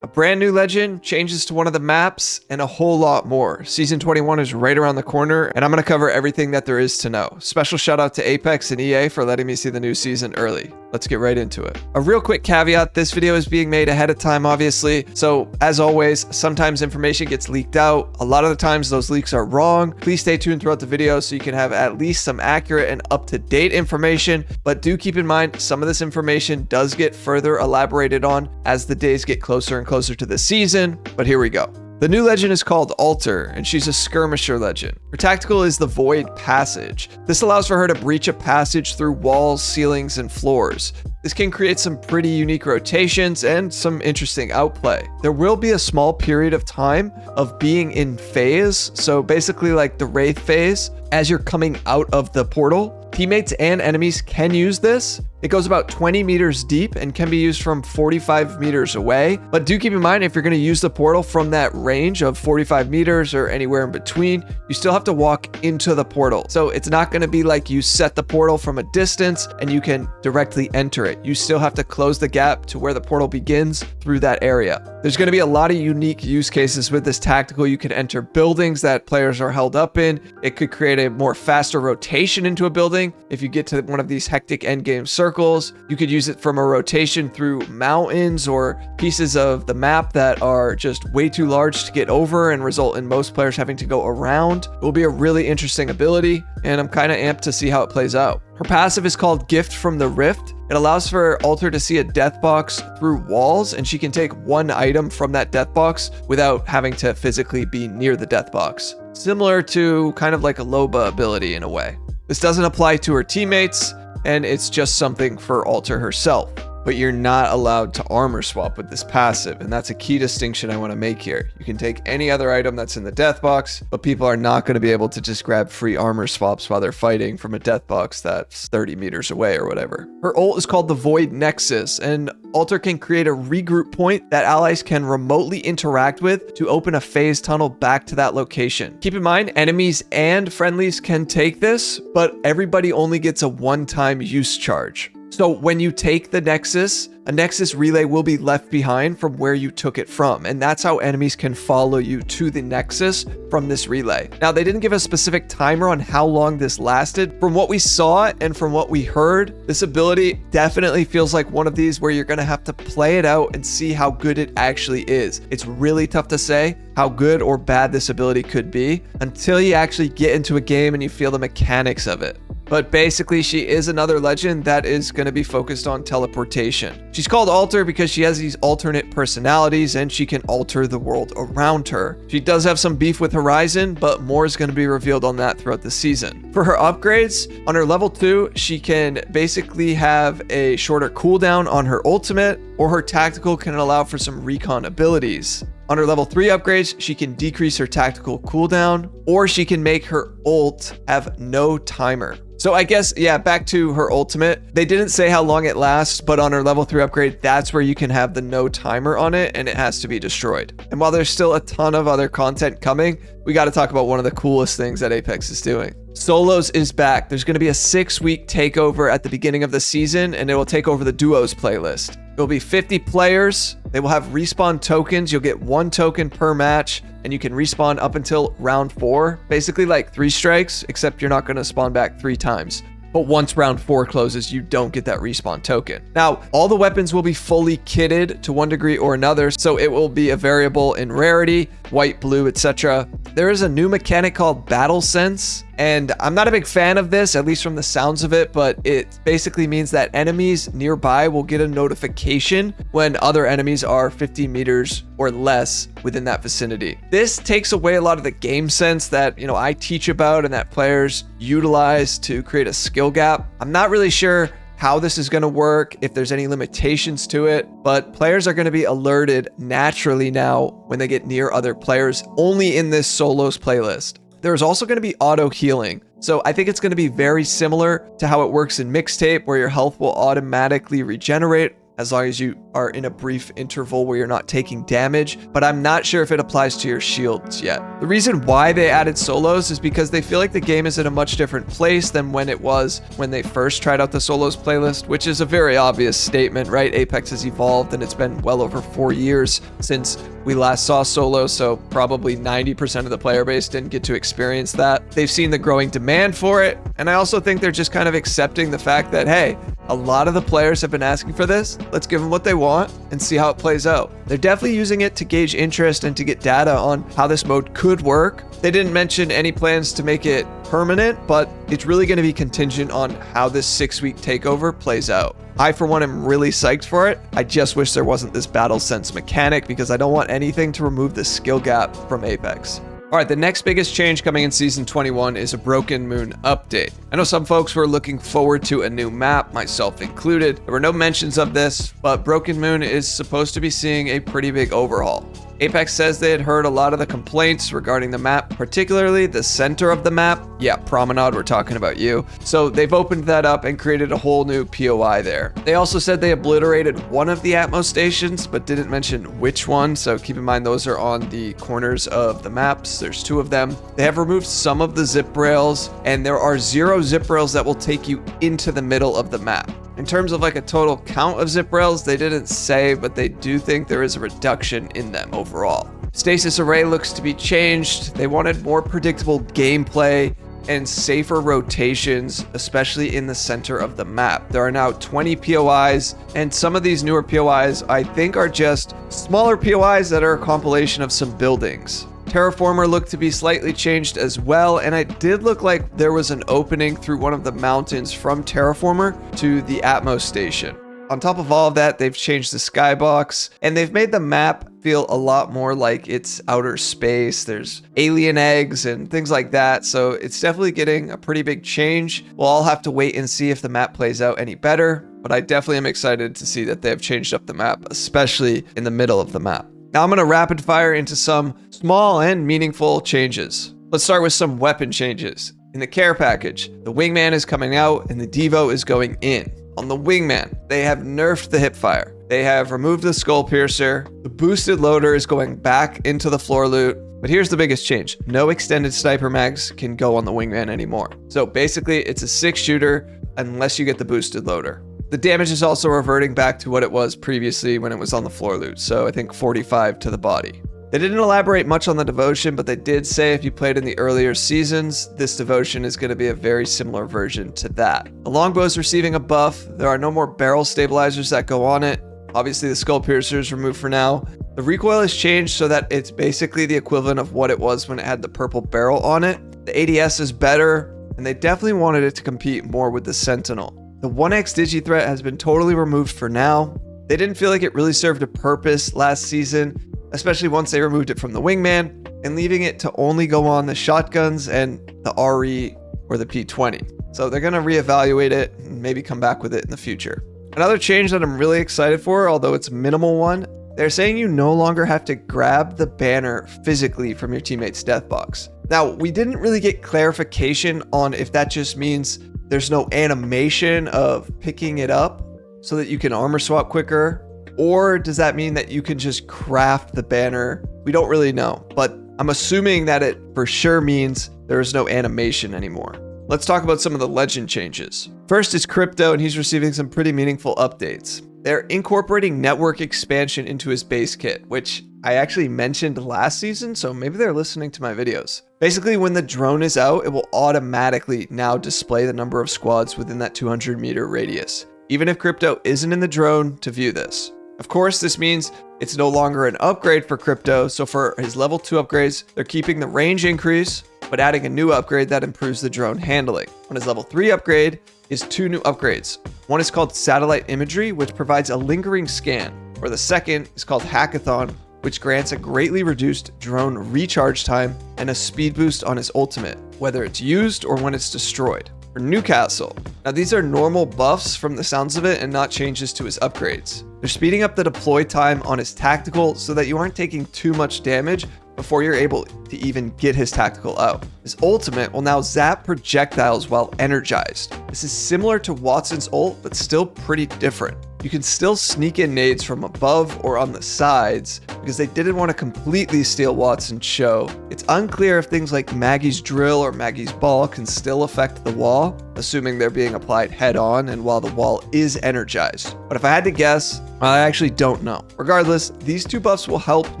A brand new legend, changes to one of the maps, and a whole lot more. Season 21 is right around the corner, and I'm going to cover everything that there is to know. Special shout out to Apex and EA for letting me see the new season early. Let's get right into it. A real quick caveat, this video is being made ahead of time, obviously. So as always, sometimes information gets leaked out. A lot of the times those leaks are wrong. Please stay tuned throughout the video so you can have at least some accurate and up-to-date information. But do keep in mind, some of this information does get further elaborated on as the days get closer and closer to the season. But here we go. The new legend is called Alter, and she's a skirmisher legend. Her tactical is the Void Passage. This allows for her to breach a passage through walls, ceilings, and floors. This can create some pretty unique rotations and some interesting outplay. There will be a small period of time of being in phase, so basically like the Wraith phase, as you're coming out of the portal. Teammates and enemies can use this. It goes about 20 meters deep and can be used from 45 meters away. But do keep in mind, if you're going to use the portal from that range of 45 meters or anywhere in between, you still have to walk into the portal. So it's not going to be like you set the portal from a distance and you can directly enter it. You still have to close the gap to where the portal begins through that area. There's going to be a lot of unique use cases with this tactical. You can enter buildings that players are held up in. It could create a more faster rotation into a building. If you get to one of these hectic endgame circles, you could use it from a rotation through mountains or pieces of the map that are just way too large to get over and result in most players having to go around. It will be a really interesting ability, and I'm kind of amped to see how it plays out. Her passive is called Gift from the Rift. It allows for Alter to see a death box through walls, and she can take one item from that death box without having to physically be near the death box. Similar to kind of like a Loba ability in a way. This doesn't apply to her teammates, and it's just something for Alter herself. But you're not allowed to armor swap with this passive, and that's a key distinction I want to make here. You can take any other item that's in the death box, but people are not going to be able to just grab free armor swaps while they're fighting from a death box that's 30 meters away or whatever. Her ult is called the Void Nexus, and Alter can create a regroup point that allies can remotely interact with to open a phase tunnel back to that location. Keep in mind, enemies and friendlies can take this, but everybody only gets a one-time use charge. So when you take the Nexus, a Nexus relay will be left behind from where you took it from. And that's how enemies can follow you to the Nexus from this relay. Now, they didn't give a specific timer on how long this lasted. From what we saw and from what we heard, this ability definitely feels like one of these where you're going to have to play it out and see how good it actually is. It's really tough to say how good or bad this ability could be until you actually get into a game and you feel the mechanics of it. But basically, she is another legend that is going to be focused on teleportation. She's called Alter because she has these alternate personalities and she can alter the world around her. She does have some beef with Horizon, but more is going to be revealed on that throughout the season. For her upgrades, on her level 2, she can basically have a shorter cooldown on her ultimate, or her tactical can allow for some recon abilities. On her level 3 upgrades, she can decrease her tactical cooldown, or she can make her ult have no timer. So I guess, yeah, back to her ultimate. They didn't say how long it lasts, but on her level 3 upgrade, that's where you can have the no timer on it, and it has to be destroyed. And while there's still a ton of other content coming, we got to talk about one of the coolest things that Apex is doing. Solos is back. There's going to be a 6-week takeover at the beginning of the season, and it will take over the duos playlist. It will be 50 players. They will have respawn tokens. You'll get 1 token per match, and you can respawn up until round 4. Basically like 3 strikes, except you're not going to spawn back 3 times. But once round 4 closes, you don't get that respawn token. Now, all the weapons will be fully kitted to one degree or another, so it will be a variable in rarity, white, blue, etc. There is a new mechanic called Battle Sense, and I'm not a big fan of this, at least from the sounds of it, but it basically means that enemies nearby will get a notification when other enemies are 50 meters or less within that vicinity. This takes away a lot of the game sense that, I teach about and that players utilize to create a skill gap. I'm not really sure how this is going to work, if there's any limitations to it, but players are going to be alerted naturally now when they get near other players, only in this solos playlist. There's also going to be auto healing. So I think it's going to be very similar to how it works in Mixtape, where your health will automatically regenerate as long as you are in a brief interval where you're not taking damage, but I'm not sure if it applies to your shields yet. The reason why they added solos is because they feel like the game is in a much different place than when it was when they first tried out the solos playlist, which is a very obvious statement, right? Apex has evolved and it's been well over 4 years since we last saw solos, so probably 90% of the player base didn't get to experience that. They've seen the growing demand for it, and I also think they're just kind of accepting the fact that, hey, a lot of the players have been asking for this. Let's give them what they want and see how it plays out. They're definitely using it to gauge interest and to get data on how this mode could work. They didn't mention any plans to make it permanent, but it's really going to be contingent on how this 6-week takeover plays out. I, for one, am really psyched for it. I just wish there wasn't this battle sense mechanic because I don't want anything to remove the skill gap from Apex. All right, the next biggest change coming in Season 21 is a Broken Moon update. I know some folks were looking forward to a new map, myself included. There were no mentions of this, but Broken Moon is supposed to be seeing a pretty big overhaul. Apex says they had heard a lot of the complaints regarding the map, particularly the center of the map. Yeah, Promenade, we're talking about you. So they've opened that up and created a whole new POI there. They also said they obliterated one of the Atmos stations, but didn't mention which one. So keep in mind those are on the corners of the maps. There's 2 of them. They have removed some of the zip rails, and there are 0 zip rails that will take you into the middle of the map. In terms of like a total count of zip rails, they didn't say, but they do think there is a reduction in them overall. Stasis array looks to be changed. They wanted more predictable gameplay and safer rotations, especially in the center of the map. There are now 20 POIs, and some of these newer POIs I think are just smaller POIs that are a compilation of some buildings. Terraformer looked to be slightly changed as well, and it did look like there was an opening through one of the mountains from Terraformer to the Atmos station. On top of all of that, they've changed the skybox, and they've made the map feel a lot more like it's outer space. There's alien eggs and things like that, so it's definitely getting a pretty big change. We'll all have to wait and see if the map plays out any better, but I definitely am excited to see that they've changed up the map, especially in the middle of the map. Now I'm going to rapid fire into some small and meaningful changes. Let's start with some weapon changes. In the care package, the Wingman is coming out and the Devo is going in. On the Wingman, they have nerfed the hipfire. They have removed the skull piercer. The boosted loader is going back into the floor loot. But here's the biggest change. No extended sniper mags can go on the Wingman anymore. So basically it's a 6-shooter unless you get the boosted loader. The damage is also reverting back to what it was previously when it was on the floor loot, so I think 45 to the body. They didn't elaborate much on the devotion, but they did say if you played in the earlier seasons, this devotion is going to be a very similar version to that. The longbow is receiving a buff. There are no more barrel stabilizers that go on it. Obviously the skull piercer is removed for now. The recoil is changed so that it's basically the equivalent of what it was when it had the purple barrel on it. The ADS is better, and they definitely wanted it to compete more with the Sentinel. The 1x digi threat has been totally removed for now. They didn't feel like it really served a purpose last season, especially once they removed it from the Wingman and leaving it to only go on the shotguns and the RE or the P20. So they're going to reevaluate it and maybe come back with it in the future. Another change that I'm really excited for, although it's a minimal one, they're saying you no longer have to grab the banner physically from your teammate's death box. Now, we didn't really get clarification on if that just means there's no animation of picking it up so that you can armor swap quicker, or does that mean that you can just craft the banner? We don't really know, but I'm assuming that it for sure means there's no animation anymore. Let's talk about some of the legend changes. First is Crypto, and he's receiving some pretty meaningful updates. They're incorporating network expansion into his base kit, which I actually mentioned last season, so maybe they're listening to my videos. Basically, when the drone is out, it will automatically now display the number of squads within that 200-meter radius, even if Crypto isn't in the drone to view this. Of course, this means it's no longer an upgrade for Crypto, so for his level 2 upgrades, they're keeping the range increase, but adding a new upgrade that improves the drone handling. On his level 3 upgrade is 2 new upgrades. One is called Satellite Imagery, which provides a lingering scan, or the second is called Hackathon, which grants a greatly reduced drone recharge time and a speed boost on his ultimate, whether it's used or when it's destroyed. For Newcastle, now these are normal buffs from the sounds of it and not changes to his upgrades. They're speeding up the deploy time on his tactical so that you aren't taking too much damage before you're able to even get his tactical out. His ultimate will now zap projectiles while energized. This is similar to Watson's ult, but still pretty different. You can still sneak in nades from above or on the sides because they didn't want to completely steal Watson's show. It's unclear if things like Maggie's drill or Maggie's ball can still affect the wall, assuming they're being applied head on and while the wall is energized. But if I had to guess, I actually don't know. Regardless, these two buffs will help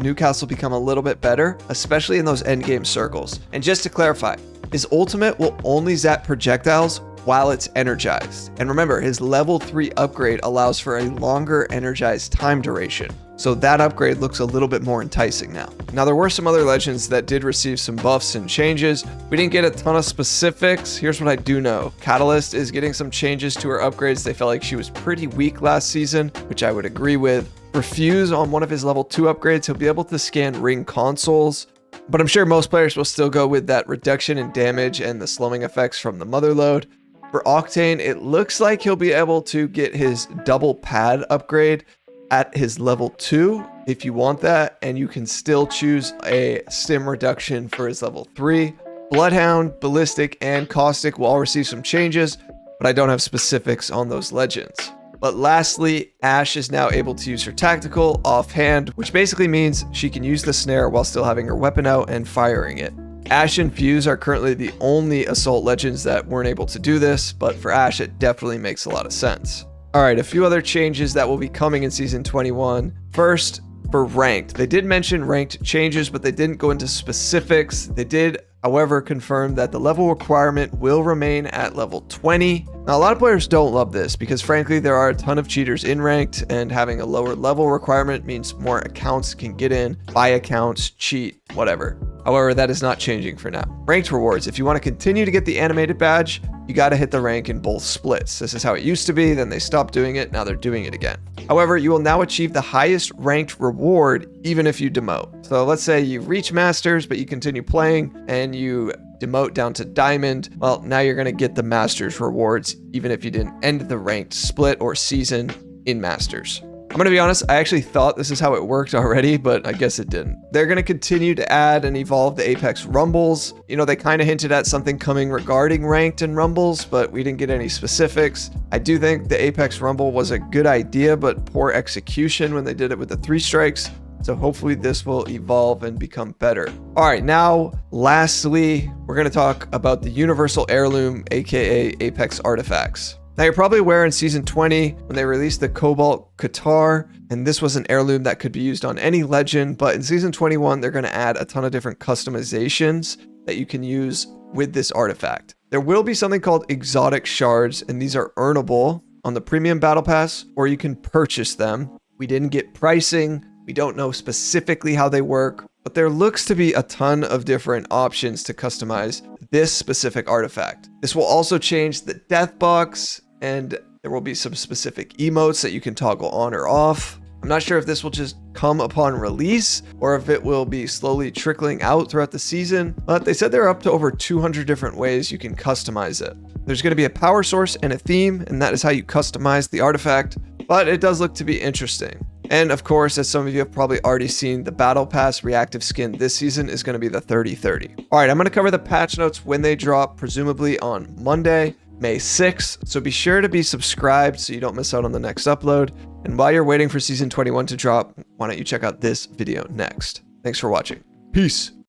Newcastle become a little bit better, especially in those endgame circles. And just to clarify, his ultimate will only zap projectiles while it's energized. And remember, his level 3 upgrade allows for a longer energized time duration. So that upgrade looks a little bit more enticing now. Now, there were some other legends that did receive some buffs and changes. We didn't get a ton of specifics. Here's what I do know. Catalyst is getting some changes to her upgrades. They felt like she was pretty weak last season, which I would agree with. Refuse on one of his level 2 upgrades, he'll be able to scan ring consoles. But I'm sure most players will still go with that reduction in damage and the slowing effects from the mother load. For Octane, it looks like he'll be able to get his double pad upgrade at his level 2 if you want that, and you can still choose a stim reduction for his level 3. Bloodhound, Ballistic, and Caustic will all receive some changes, but I don't have specifics on those legends. But lastly, Ashe is now able to use her tactical offhand, which basically means she can use the snare while still having her weapon out and firing it. Ashe and Fuse are currently the only assault legends that weren't able to do this, but for Ashe it definitely makes a lot of sense. Alright, a few other changes that will be coming in Season 21. First, for ranked. They did mention ranked changes, but they didn't go into specifics. They did, however, confirm that the level requirement will remain at level 20. Now, a lot of players don't love this because frankly, there are a ton of cheaters in ranked, and having a lower level requirement means more accounts can get in, buy accounts, cheat, whatever. However, that is not changing for now. Ranked rewards. If you want to continue to get the animated badge, you got to hit the rank in both splits. This is how it used to be, then they stopped doing it, now they're doing it again. However, you will now achieve the highest ranked reward even if you demote. So let's say you reach Masters, but you continue playing and you demote down to Diamond. Well, now you're going to get the Masters rewards even if you didn't end the ranked split or season in Masters. I'm going to be honest, I actually thought this is how it worked already, but I guess it didn't. They're going to continue to add and evolve the Apex Rumbles. You know, they kind of hinted at something coming regarding ranked and Rumbles, but we didn't get any specifics. I do think the Apex Rumble was a good idea, but poor execution when they did it with the 3 strikes. So hopefully this will evolve and become better. All right, now, lastly, we're going to talk about the Universal Heirloom, aka Apex Artifacts. Now, you're probably aware in Season 20 when they released the Cobalt Qatar, and this was an heirloom that could be used on any legend, but in Season 21, they're going to add a ton of different customizations that you can use with this artifact. There will be something called exotic shards, and these are earnable on the Premium Battle Pass, or you can purchase them. We didn't get pricing. We don't know specifically how they work, but there looks to be a ton of different options to customize this specific artifact. This will also change the death box, and there will be some specific emotes that you can toggle on or off. I'm not sure if this will just come upon release or if it will be slowly trickling out throughout the season, but they said there are up to over 200 different ways you can customize it. There's going to be a power source and a theme, and that is how you customize the artifact, but it does look to be interesting. And of course, as some of you have probably already seen, the Battle Pass reactive skin this season is going to be the 3030. All right, I'm going to cover the patch notes when they drop, presumably on Monday, May 6th. So be sure to be subscribed so you don't miss out on the next upload. And while you're waiting for Season 21 to drop, why don't you check out this video next? Thanks for watching. Peace.